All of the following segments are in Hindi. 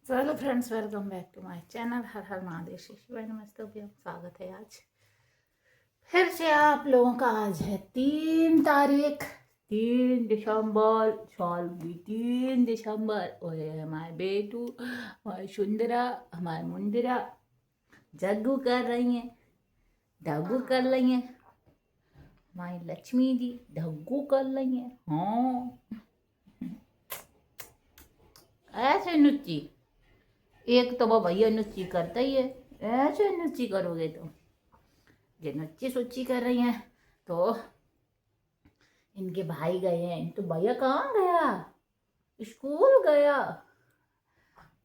तो hello friends, welcome back to my channel. हर हर महादेव, श्री शिवाय नमस्ते। भी हम स्वागत है आज फिर से आप लोगों का। आज है 3 तारीख, 3 दिसंबर, साल भी 3 दिसंबर। और हमारे बेटू, हमारी सुंदरा, हमारे मुंदरा जग्गू कर रही हैं, डग्गू कर रही हैं। हमारी लक्ष्मी जी ढग्गू कर रही हैं। हाँ, ऐसे नुच्ची। एक तो वो भैया नुच्ची करता ही है, ऐसे नुच्ची करोगे तो ये नुच्ची सुच्ची कर रही हैं। तो इनके भाई गए हैं, तो भैया कहाँ गया? स्कूल गया।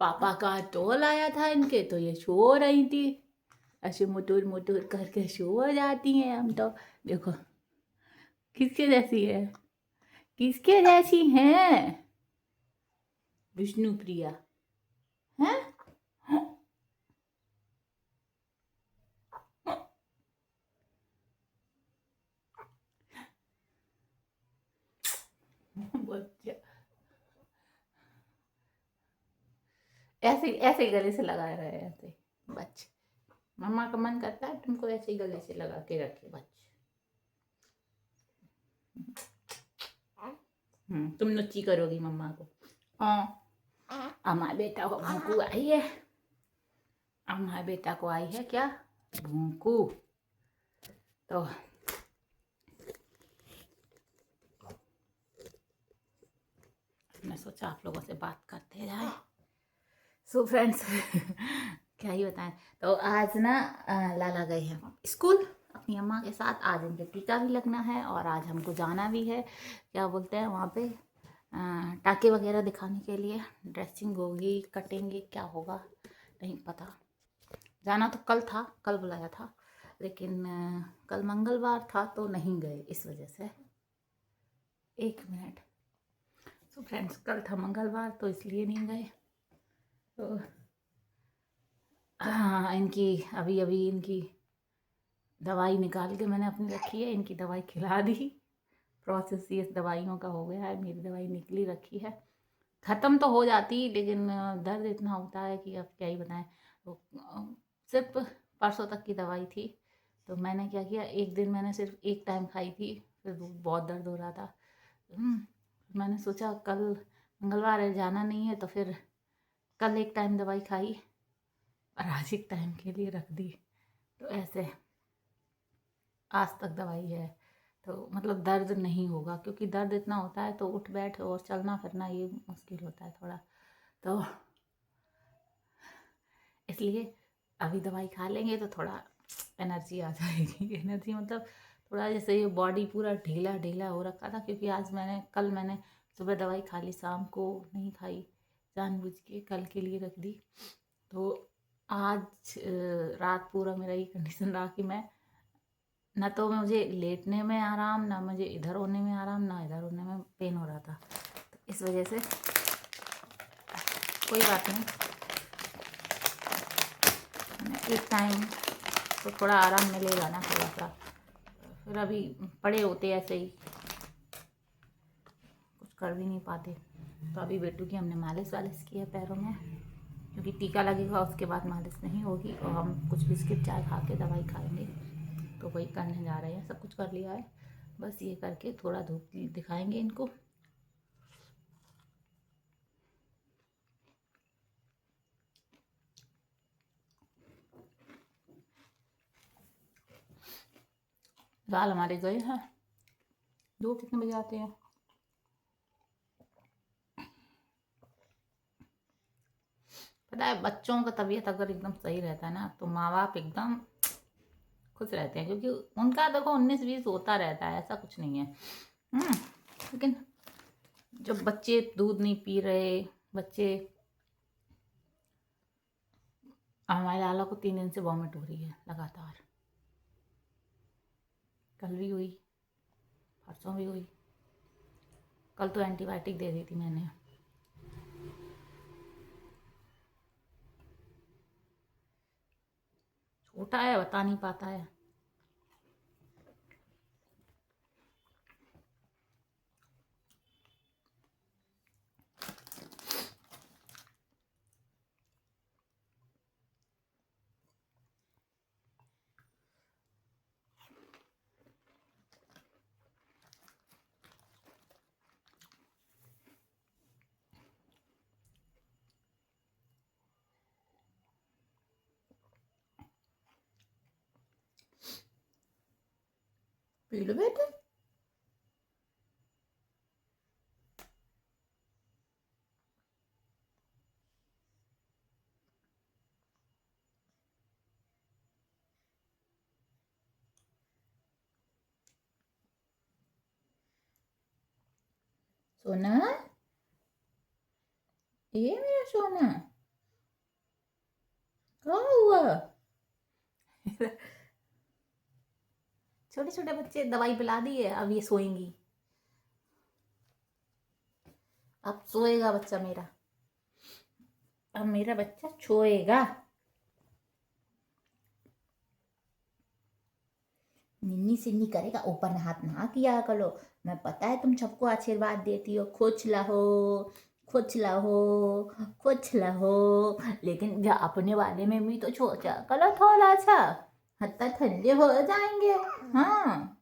पापा का टोल आया था इनके, तो ये सो रही थी। ऐसे मुटुर मुटुर करके सो जाती हैं। हम तो देखो किसके जैसी है, किसके जैसी हैं? विष्णु प्रिया है। बच्चा ऐसे ऐसे गले से लगा रहे हैं ऐसे। बच्चे, मम्मा का मन करता है तुमको ऐसे ही गले से लगा के रखे बच्चे। तुम नुच्ची करोगी मम्मा को। हाँ, हमारे बेटा को भूकू आई है। हमारे बेटा को आई है क्या? भूकू। तो मैं सोचा आप लोगों से बात करते जाए। सो फ्रेंड्स क्या ही बताएं। तो आज ना लाला गए हैं स्कूल अपनी अम्मा के साथ। आज इनके टीका भी लगना है और आज हमको जाना भी है। क्या बोलते हैं वहाँ पे, टाके वगैरह दिखाने के लिए। ड्रेसिंग होगी, कटेंगे, क्या होगा नहीं पता। जाना तो कल था, कल बुलाया था, लेकिन कल मंगलवार था तो नहीं गए इस वजह से। एक मिनट। तो फ्रेंड्स, कल था मंगलवार तो इसलिए नहीं गए। तो हाँ, इनकी अभी अभी इनकी दवाई निकाल के मैंने अपनी रखी है। इनकी दवाई खिला दी। प्रोसेस ये दवाइयों का हो गया है। मेरी दवाई निकली रखी है, ख़त्म तो हो जाती, लेकिन दर्द इतना होता है कि अब क्या ही बताएं। तो सिर्फ परसों तक की दवाई थी। तो मैंने क्या किया, एक दिन मैंने सिर्फ एक टाइम खाई थी, फिर बहुत दर्द हो रहा था। मैंने सोचा कल मंगलवार है, जाना नहीं है, तो फिर कल एक टाइम दवाई खाई और आज एक टाइम के लिए रख दी। तो ऐसे आज तक दवाई है। तो मतलब दर्द नहीं होगा, क्योंकि दर्द इतना होता है तो उठ बैठ और चलना फिरना ये मुश्किल होता है थोड़ा। तो इसलिए अभी दवाई खा लेंगे तो थोड़ा एनर्जी आ जाएगी। एनर्जी मतलब थोड़ा, जैसे ये बॉडी पूरा ढीला ढीला हो रखा था, क्योंकि कल मैंने सुबह दवाई खा ली, शाम को नहीं खाई, जानबूझ के कल के लिए रख दी। तो आज रात पूरा मेरा ये कंडीशन रहा कि मैं ना तो मुझे लेटने में आराम, ना मुझे इधर होने में आराम, ना इधर होने में पेन हो रहा था। तो इस वजह से कोई बात नहीं, एक टाइम तो थोड़ा आराम मिलेगा ना थोड़ा सा। फिर अभी पड़े होते ऐसे ही, कुछ कर भी नहीं पाते। तो अभी बेटू की हमने मालिश वालिश की है पैरों में, क्योंकि टीका लगेगा उसके बाद मालिश नहीं होगी। और हम कुछ बिस्किट चाय खा के दवाई खाएंगे। तो वही करने जा रहे हैं। सब कुछ कर लिया है, बस ये करके थोड़ा धूप दिखाएंगे इनको। दाल हमारे गए हैं, 2 कितने बजे आते हैं। पता है, बच्चों का तबीयत अगर एकदम सही रहता है ना, तो माँ बाप एकदम खुश रहते हैं, क्योंकि उनका देखो 19-20 होता रहता है, ऐसा कुछ नहीं है। लेकिन जब बच्चे दूध नहीं पी रहे, बच्चे, हमारे लाला को 3 दिन से वॉमिट हो रही है लगातार। कल भी हुई, परसों भी हुई। कल तो एंटीबायोटिक दे दी थी मैंने। छोटा है, बता नहीं पाता है। पी लो बेटे। सोना, ये मेरा सोना क्या हुआ? छोटे छोटे बच्चे दवाई पिला दी है, अब ये सोएंगी। अब सोएगा बच्चा मेरा, अब मेरा बच्चा सोएगा। निन्नी सिन्नी करेगा, ऊपर हाथ ना किया करो। मैं पता है तुम सबको आशीर्वाद देती हो, खुश रहो खुश रहो खुश रहो, लेकिन जो अपने बारे में भी तो सोचा करो थोड़ा सा, हत्ता ठंडे हो जाएंगे। हाँ,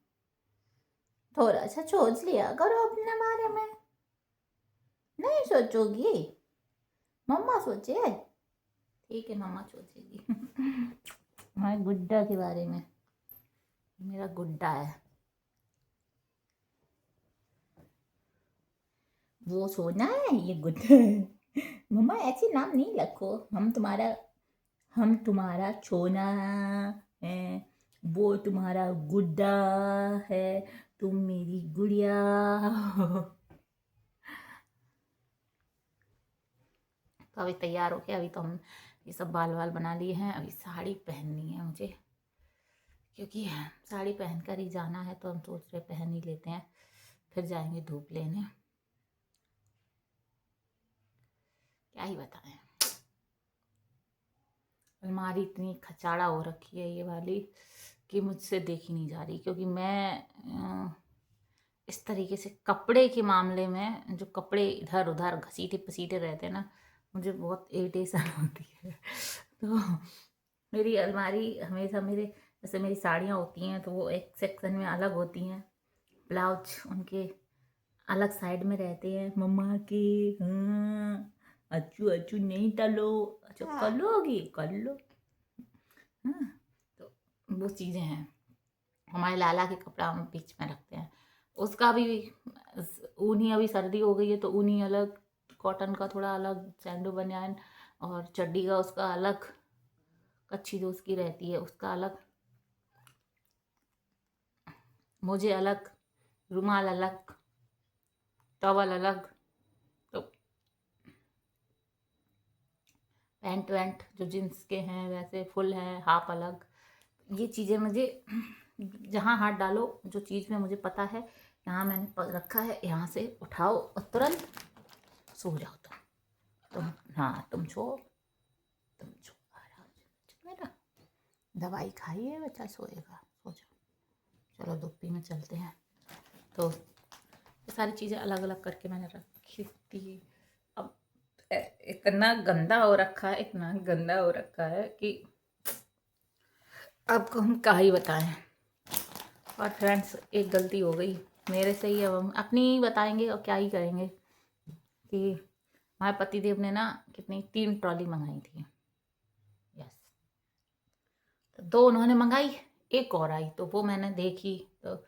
थोड़ा सा सोच लिया करो अपने बारे में। नहीं सोचोगी? मम्मा सोचे। ठीक है, मम्मा सोचेगी। हमारे गुड्डा के बारे में। मेरा गुड्डा है, वो सोना है, ये गुड्डा है। मम्मा ऐसे नाम नहीं रखो, हम तुम्हारा सोना है, वो तुम्हारा गुड्डा है, तुम मेरी गुड़िया हो। तो अभी तैयार हो के, अभी तो हम ये सब बाल वाल बना लिए हैं। अभी साड़ी पहननी है मुझे, क्योंकि साड़ी पहनकर ही जाना है, तो हम सोच रहे पहन ही लेते हैं, फिर जाएंगे धूप लेने। क्या ही बताएं, अलमारी इतनी खचाड़ा हो रखी है ये वाली कि मुझसे देखी नहीं जा रही, क्योंकि मैं इस तरीके से कपड़े के मामले में, जो कपड़े इधर उधर घसीटे पसीटे रहते हैं ना, मुझे बहुत इरिटेशन होती है। तो मेरी अलमारी हमेशा मेरे, जैसे मेरी साड़ियाँ होती हैं तो वो एक सेक्शन में अलग होती हैं, ब्लाउज उनके अलग साइड में रहते हैं। मम्मा के हाँ, अच्छू अच्छू नहीं टलो, अच्छा कर लोगी कर लो। हाँ, तो वो चीज़ें हैं। हमारे लाला के कपड़ा हम बीच में रखते हैं, उसका भी ऊनी, अभी सर्दी हो गई है तो ऊनी अलग, कॉटन का थोड़ा अलग, सैंडो बनियान, और चड्डी का उसका अलग, कच्छी जो उसकी रहती है उसका अलग, मुझे अलग, रुमाल अलग, टॉवल अलग, तो पैंट वैंट जो जींस के हैं वैसे फुल हैं, हाफ अलग। ये चीज़ें मुझे, जहाँ हाथ डालो जो चीज़ में मुझे पता है यहाँ मैंने रखा है, यहाँ से उठाओ और तुरंत सो जाओ। तुम हाँ, तुम सो बेटा, दवाई खाइए बच्चा सोएगा, सो जाओ। चलो दुप्पी में चलते हैं। तो ये सारी चीज़ें अलग अलग करके मैंने रखी थी। अब इतना गंदा हो रखा है, इतना गंदा हो रखा है कि आपको हम क्या ही बताएं। और फ्रेंड्स, एक गलती हो गई मेरे से ही, अब हम अपनी बताएंगे और क्या ही करेंगे, कि हमारे पतिदेव ने ना कितनी 3 ट्रॉली मंगाई थी। यस, तो 2 उन्होंने मंगाई, एक और आई, तो वो मैंने देखी। तो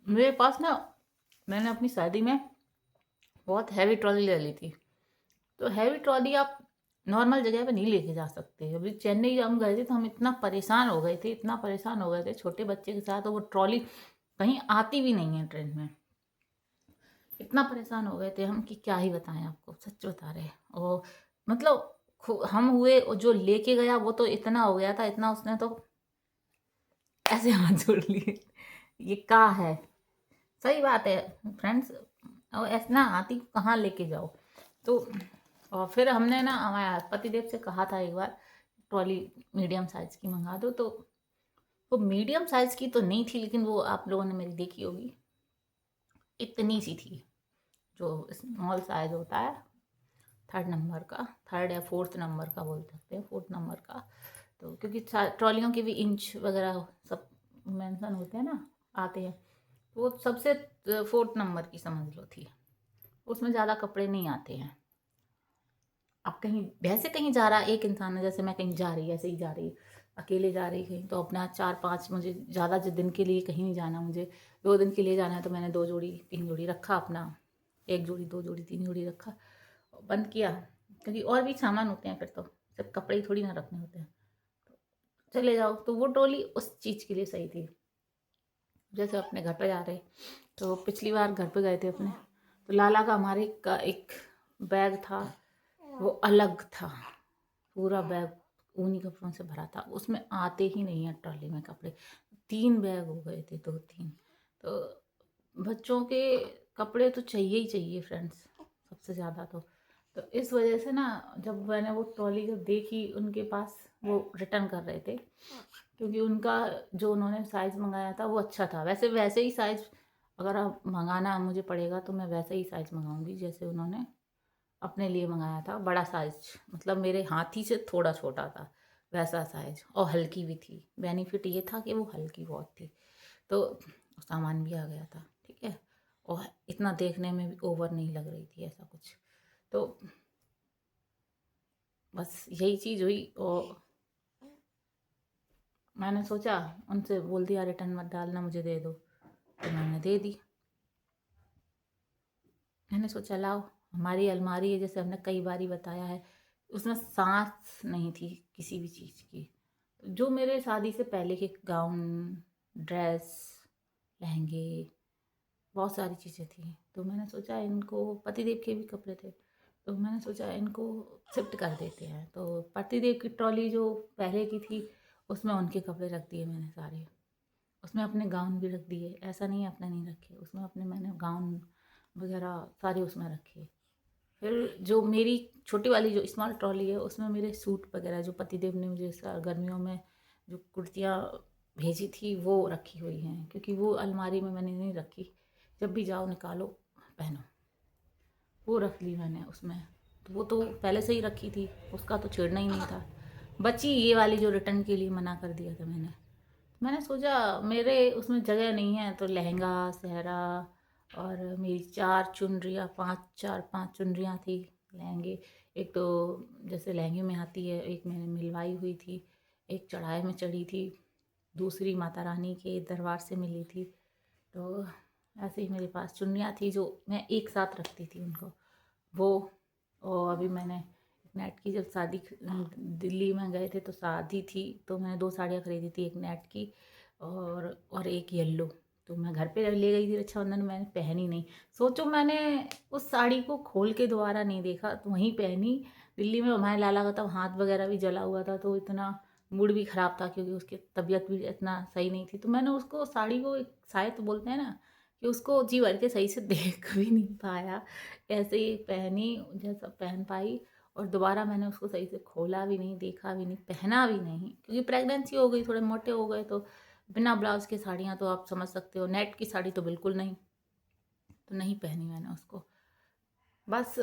मेरे पास ना, मैंने अपनी शादी में बहुत हैवी ट्रॉली ले ली थी। तो हैवी ट्रॉली आप नॉर्मल जगह पे नहीं लेके जा सकते। अभी चेन्नई हम गए थे तो हम इतना परेशान हो गए थे, इतना परेशान हो गए थे छोटे बच्चे के साथ, और वो ट्रॉली कहीं आती भी नहीं है ट्रेन में। इतना परेशान हो गए थे हम कि क्या ही बताएं आपको, सच बता रहे। और मतलब हम हुए, और जो लेके गया वो तो इतना हो गया था, इतना उसने तो ऐसे हाथ जोड़ लिए, ये क्या है। सही बात है फ्रेंड्स, और ऐसा ना आती कहाँ लेके जाओ। तो और फिर हमने ना हमारे पतिदेव से कहा था एक बार, ट्रॉली मीडियम साइज़ की मंगा दो। तो वो मीडियम साइज़ की तो नहीं थी, लेकिन वो आप लोगों ने मेरी देखी होगी, इतनी सी थी, जो स्मॉल साइज़ होता है, 3rd नंबर का, 3rd या 4th नंबर का बोल सकते हैं, 4th नंबर का। तो क्योंकि ट्रॉलियों के भी इंच वगैरह सब मेंशन होते हैं ना, आते हैं, तो वो सबसे 4th नंबर की समझ लो थी। उसमें ज़्यादा कपड़े नहीं आते हैं। अब कहीं वैसे कहीं जा रहा एक इंसान है, जैसे मैं कहीं जा रही, ऐसे ही जा रही, अकेले जा रही कहीं तो अपना 4-5, मुझे ज़्यादा दिन के लिए कहीं नहीं जाना, मुझे 2 दिन के लिए जाना है तो मैंने 2 जोड़ी 3 जोड़ी रखा अपना, 1 जोड़ी 2 जोड़ी 3 जोड़ी रखा, बंद किया। क्योंकि और भी सामान होते हैं फिर तो, सिर्फ कपड़े ही थोड़ी ना रखने होते हैं। चले जाओ, तो वो ट्रॉली उस चीज़ के लिए सही थी। जैसे अपने घर पे जा रहे, तो पिछली बार घर पे गए थे अपने, तो लाला का हमारे का एक बैग था, वो अलग था, पूरा बैग ऊनी कपड़ों से भरा था, उसमें आते ही नहीं है ट्रॉली में कपड़े। 3 बैग हो गए थे, 2-3। तो बच्चों के कपड़े तो चाहिए ही चाहिए फ्रेंड्स, सबसे ज़्यादा तो इस वजह से ना, जब मैंने वो ट्रॉली जब देखी उनके पास, वो रिटर्न कर रहे थे, क्योंकि उनका जो उन्होंने साइज़ मंगाया था वो अच्छा था। वैसे वैसे ही साइज़ अगर आप मंगाना मुझे पड़ेगा तो मैं वैसे ही साइज़ मंगाऊंगी जैसे उन्होंने अपने लिए मंगाया था। बड़ा साइज़, मतलब मेरे हाथी से थोड़ा छोटा था वैसा साइज़, और हल्की भी थी। बेनिफिट ये था कि वो हल्की बहुत थी, तो सामान भी आ गया था, ठीक है, और इतना देखने में भी ओवर नहीं लग रही थी ऐसा कुछ। तो बस यही चीज़ हुई, और मैंने सोचा, उनसे बोल दिया रिटर्न मत डालना, मुझे दे दो, तो मैंने दे दी। मैंने सोचा लाओ, हमारी अलमारी है, जैसे हमने कई बार ही बताया है, उसमें सांस नहीं थी किसी भी चीज़ की। जो मेरे शादी से पहले के गाउन, ड्रेस, लहंगे, बहुत सारी चीज़ें थी, तो मैंने सोचा इनको, पतिदेव के भी कपड़े थे, तो मैंने सोचा इनको शिफ्ट कर देते हैं। तो पतिदेव की ट्रॉली जो पहले की थी, उसमें उनके कपड़े रख दिए मैंने सारे, उसमें अपने गाउन भी रख दिए, ऐसा नहीं है अपने नहीं रखे, उसमें अपने मैंने गाउन वगैरह सारे उसमें रखे। फिर जो मेरी छोटी वाली जो स्मॉल ट्रॉली है, उसमें मेरे सूट वगैरह जो पतिदेव ने मुझे गर्मियों में जो कुर्तियाँ भेजी थी वो रखी हुई हैं, क्योंकि वो अलमारी में मैंने नहीं रखी, जब भी जाओ निकालो पहनो, वो रख ली मैंने उसमें। तो वो तो पहले से ही रखी थी, उसका तो छेड़ना ही नहीं था। बची ये वाली जो रिटर्न के लिए मना कर दिया था मैंने। मैंने सोचा मेरे उसमें जगह नहीं है, तो लहंगा, सहरा, और मेरी 4 चुनरियाँ, 5 चुनरियाँ थी लहंगे। एक तो जैसे लहंगे में आती है, एक मैंने मिलवाई हुई थी, एक चढ़ाए में चढ़ी थी, दूसरी माता रानी के दरबार से मिली थी। तो ऐसे ही मेरे पास चुन्नियाँ थी जो मैं एक साथ रखती थी उनको, वो। और अभी मैंने नेट की, जब शादी दिल्ली में गए थे तो शादी थी, तो मैंने 2 साड़ियाँ खरीदी थी, एक नेट की और एक येलो। तो मैं घर पे ले गई थी रक्षाबंधन में, मैंने पहनी नहीं। सोचो मैंने उस साड़ी को खोल के दोबारा नहीं देखा, तो वहीं पहनी। दिल्ली में हमारे लाला का तब हाथ वगैरह भी जला हुआ था, तो इतना मूड भी ख़राब था, क्योंकि उसकी तबीयत भी इतना सही नहीं थी। तो मैंने उसको साड़ी को, एक शायद बोलते हैं ना कि उसको जी भर के सही से देख भी नहीं पाया, ऐसे ही पहनी जैसा पहन पाई, और दोबारा मैंने उसको सही से खोला भी नहीं, देखा भी नहीं, पहना भी नहीं, क्योंकि प्रेगनेंसी हो गई, थोड़े मोटे हो गए, तो बिना ब्लाउज की साड़ियाँ तो आप समझ सकते हो, नेट की साड़ी तो बिल्कुल नहीं, तो नहीं पहनी मैंने उसको। बस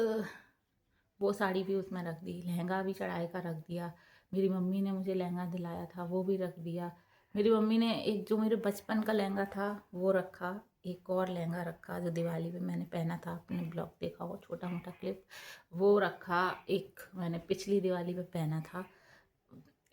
वो साड़ी भी उसमें रख दी, लहंगा भी चढ़ाई का रख दिया। मेरी मम्मी ने मुझे लहंगा दिलाया था, वो भी रख दिया। मेरी मम्मी ने एक जो मेरे बचपन का लहंगा था वो रखा, एक और लहंगा रखा जो दिवाली में मैंने पहना था, अपने ब्लॉग देखा हो, छोटा मोटा क्लिप, वो रखा। एक मैंने पिछली दिवाली में पहना था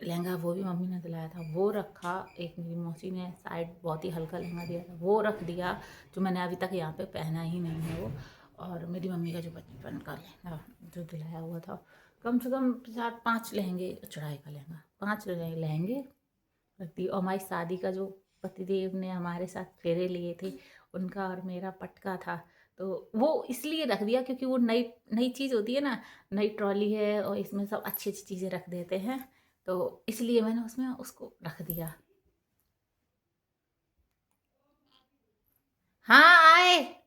लहंगा, वो भी मम्मी ने दिलाया था, वो रखा। एक मेरी मौसी ने साइड बहुत ही हल्का लहंगा दिया था, वो रख दिया, जो मैंने अभी तक यहाँ पे पहना ही नहीं है वो। और मेरी मम्मी का जो बचपन का लहंगा जो दिलाया हुआ था, कम से कम 4-5 लहंगे, चढ़ाई का लहंगा, 5 लहंगे रख दी। और हमारी शादी का जो पतिदेव ने हमारे साथ फेरे लिए थे, उनका और मेरा पटका था, तो वो इसलिए रख दिया क्योंकि वो नई नई चीज़ होती है ना, नई ट्रॉली है और इसमें सब अच्छी अच्छी चीज़ें रख देते हैं, तो इसलिए मैंने उसमें उसको रख दिया। हाँ, आए।